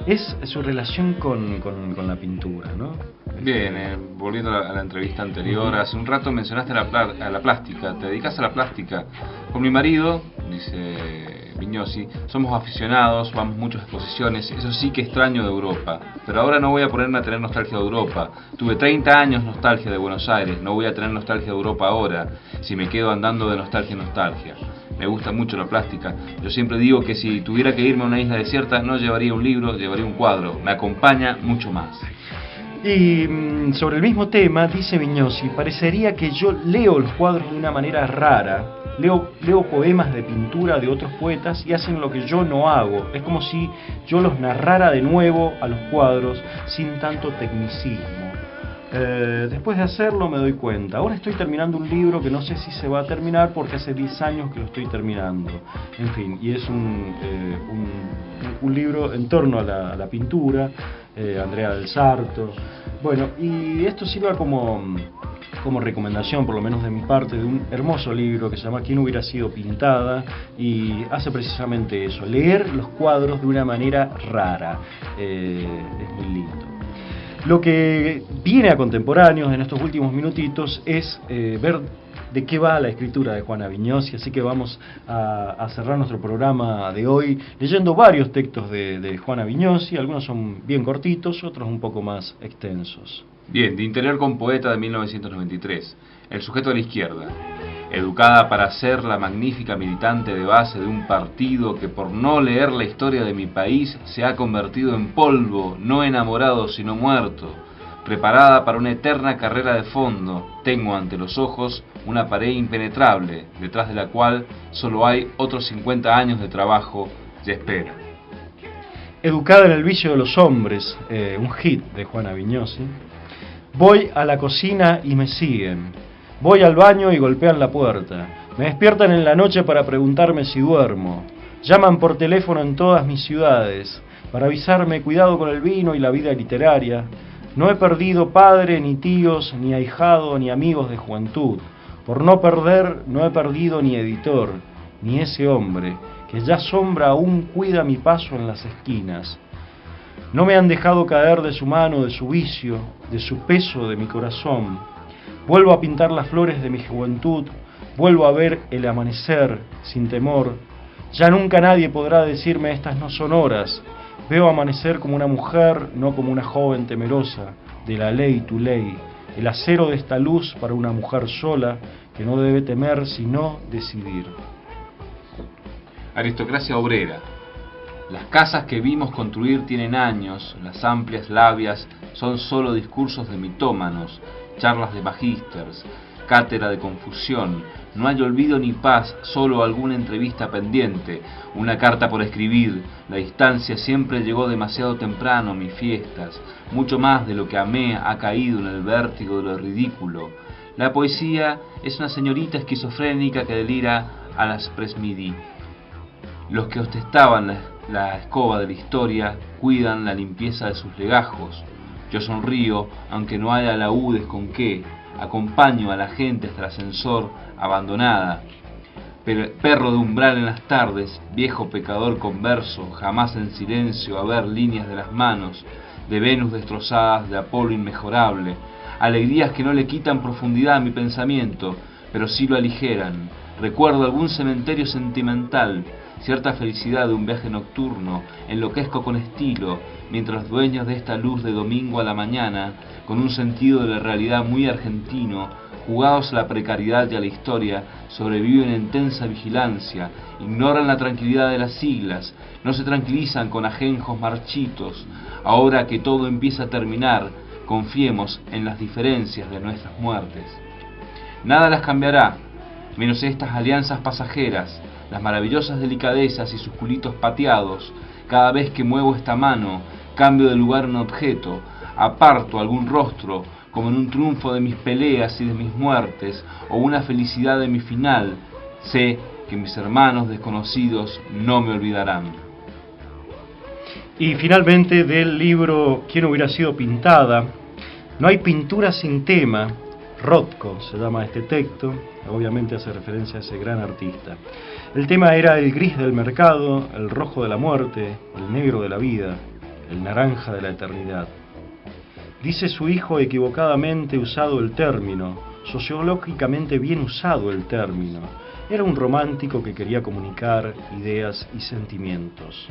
es su relación con la pintura, ¿no? Bien, volviendo a la entrevista anterior, hace un rato mencionaste a la plástica. ¿Te dedicas a la plástica? Con mi marido, dice Vignosi, somos aficionados, vamos muchas exposiciones, eso sí que extraño de Europa, pero ahora no voy a ponerme a tener nostalgia de Europa. Tuve 30 años nostalgia de Buenos Aires, no voy a tener nostalgia de Europa ahora, si me quedo andando de nostalgia en nostalgia. Me gusta mucho la plástica. Yo siempre digo que si tuviera que irme a una isla desierta no llevaría un libro, llevaría un cuadro. Me acompaña mucho más. Y sobre el mismo tema, dice Vignosi, parecería que yo leo los cuadros de una manera rara. Leo poemas de pintura de otros poetas y hacen lo que yo no hago. Es como si yo los narrara de nuevo a los cuadros sin tanto tecnicismo. Después de hacerlo me doy cuenta. Ahora estoy terminando un libro que no sé si se va a terminar porque hace 10 años que lo estoy terminando. En fin, y es un libro en torno a la pintura, Andrea del Sarto. Bueno, y esto sirva como recomendación, por lo menos de mi parte, de un hermoso libro que se llama ¿Quién hubiera sido pintada? Y hace precisamente eso, leer los cuadros de una manera rara. Es muy lindo. Lo que viene a contemporáneos en estos últimos minutitos es ver de qué va la escritura de Juana Vignosi, así que vamos a cerrar nuestro programa de hoy leyendo varios textos de Juana Vignosi. Algunos son bien cortitos, otros un poco más extensos. Bien, de Interior con Poeta de 1993. El sujeto de la izquierda. Educada para ser la magnífica militante de base de un partido que por no leer la historia de mi país se ha convertido en polvo, no enamorado sino muerto. Preparada para una eterna carrera de fondo, tengo ante los ojos una pared impenetrable, detrás de la cual solo hay otros 50 años de trabajo y espera. Educada en el vicio de los hombres, un hit de Juana Vignosi. Voy a la cocina y me siguen. Voy al baño y golpean la puerta. Me despiertan en la noche para preguntarme si duermo. Llaman por teléfono en todas mis ciudades para avisarme cuidado con el vino y la vida literaria. No he perdido padre, ni tíos, ni ahijado, ni amigos de juventud. Por no perder, no he perdido ni editor, ni ese hombre, que ya sombra aún cuida mi paso en las esquinas. No me han dejado caer de su mano, de su vicio, de su peso, de mi corazón. Vuelvo a pintar las flores de mi juventud, vuelvo a ver el amanecer sin temor. Ya nunca nadie podrá decirme estas no son horas. Veo amanecer como una mujer, no como una joven temerosa, de la ley tu ley, el acero de esta luz para una mujer sola que no debe temer sino decidir. Aristocracia obrera. Las casas que vimos construir tienen años, las amplias labias son solo discursos de mitómanos, charlas de magísters, cátedra de confusión. No hay olvido ni paz, solo alguna entrevista pendiente, una carta por escribir. La distancia siempre llegó demasiado temprano a mis fiestas. Mucho más de lo que amé ha caído en el vértigo de lo ridículo. La poesía es una señorita esquizofrénica que delira a las presmidi. Los que ostentaban la escoba de la historia cuidan la limpieza de sus legajos. Yo sonrío, aunque no haya laúdes con qué. Acompaño a la gente hasta el ascensor abandonada. Perro de umbral en las tardes, viejo pecador converso, jamás en silencio a ver líneas de las manos, de Venus destrozadas, de Apolo inmejorable. Alegrías que no le quitan profundidad a mi pensamiento, pero sí lo aligeran. Recuerdo algún cementerio sentimental, cierta felicidad de un viaje nocturno, enloquezco con estilo, mientras dueños de esta luz de domingo a la mañana, con un sentido de la realidad muy argentino, jugados a la precariedad y a la historia, sobreviven en tensa vigilancia, ignoran la tranquilidad de las siglas, no se tranquilizan con ajenjos marchitos. Ahora que todo empieza a terminar, confiemos en las diferencias de nuestras muertes. Nada las cambiará, menos estas alianzas pasajeras, las maravillosas delicadezas y sus culitos pateados. Cada vez que muevo esta mano, cambio de lugar un objeto, aparto algún rostro, como en un triunfo de mis peleas y de mis muertes, o una felicidad de mi final. Sé que mis hermanos desconocidos no me olvidarán. Y finalmente del libro ¿Quién hubiera sido pintada? No hay pintura sin tema. Rothko se llama este texto, obviamente hace referencia a ese gran artista. El tema era el gris del mercado, el rojo de la muerte, el negro de la vida, el naranja de la eternidad. Dice su hijo equivocadamente usado el término, sociológicamente bien usado el término. Era un romántico que quería comunicar ideas y sentimientos.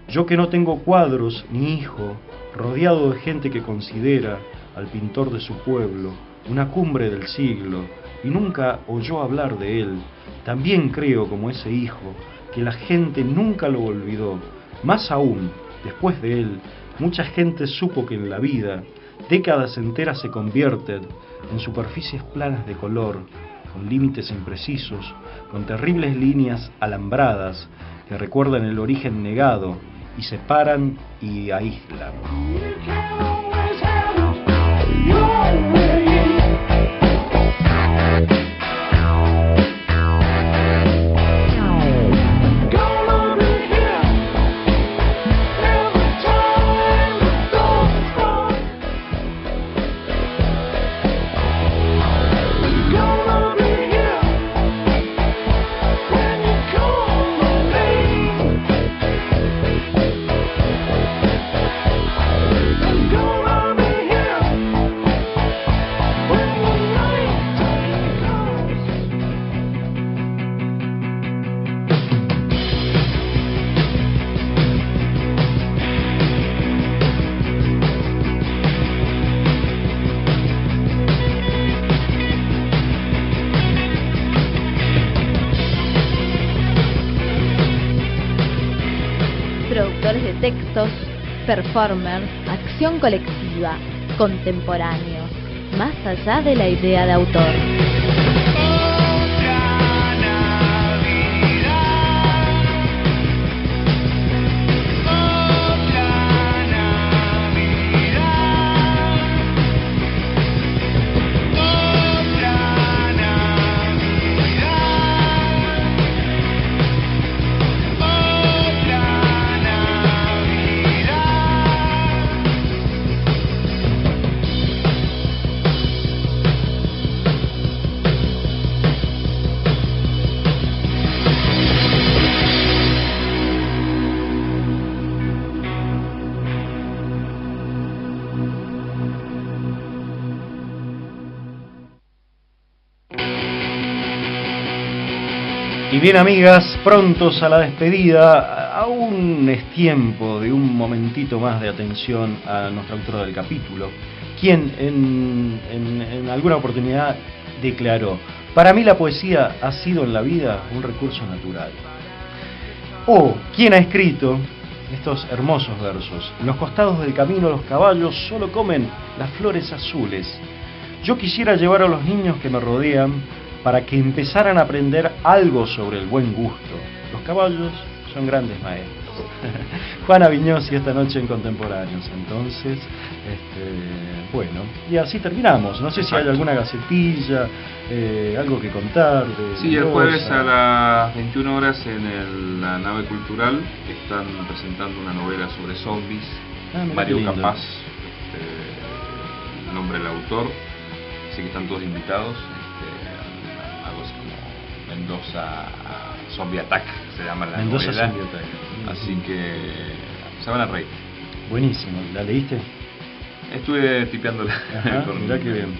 Yo que no tengo cuadros ni hijo, rodeado de gente que considera al pintor de su pueblo una cumbre del siglo y nunca oyó hablar de él, también creo como ese hijo que la gente nunca lo olvidó. Más aún, después de él, mucha gente supo que en la vida décadas enteras se convierten en superficies planas de color, con límites imprecisos, con terribles líneas alambradas que recuerdan el origen negado y separan y aíslan. Productores de textos, performers, acción colectiva, contemporáneos, más allá de la idea de autor. Y bien, amigas, prontos a la despedida. Aún es tiempo de un momentito más de atención a nuestra autora del capítulo, quien en alguna oportunidad declaró: para mí la poesía ha sido en la vida un recurso natural. O quien ha escrito estos hermosos versos: en los costados del camino los caballos solo comen las flores azules. Yo quisiera llevar a los niños que me rodean para que empezaran a aprender algo sobre el buen gusto. Los caballos son grandes maestros. Juana Viñosi esta noche en Contemporáneos. Entonces, bueno, y así terminamos. No sé si hay alguna gacetilla, algo que contar. Sí, el jueves a las 21 horas en la nave cultural están presentando una novela sobre zombies. Mario Capaz, el nombre del autor. Así que están todos invitados. Algo así como Mendoza Zombie Attack se llama la Mendoza novela. Zombie Attack. Así que se van a reír. Buenísimo. ¿La leíste? Estuve tipeándola. Mirá que bien.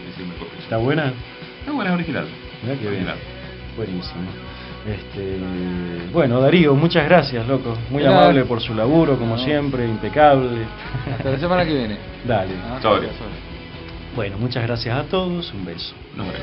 ¿Está buena? Está buena, es original. Mirá que bien. Buenísimo. Bueno, Darío, muchas gracias, loco. Muy amable por su laburo, como siempre, impecable. Hasta la semana que viene. Dale. Sobre. Bueno, muchas gracias a todos. Un beso. Nos vemos.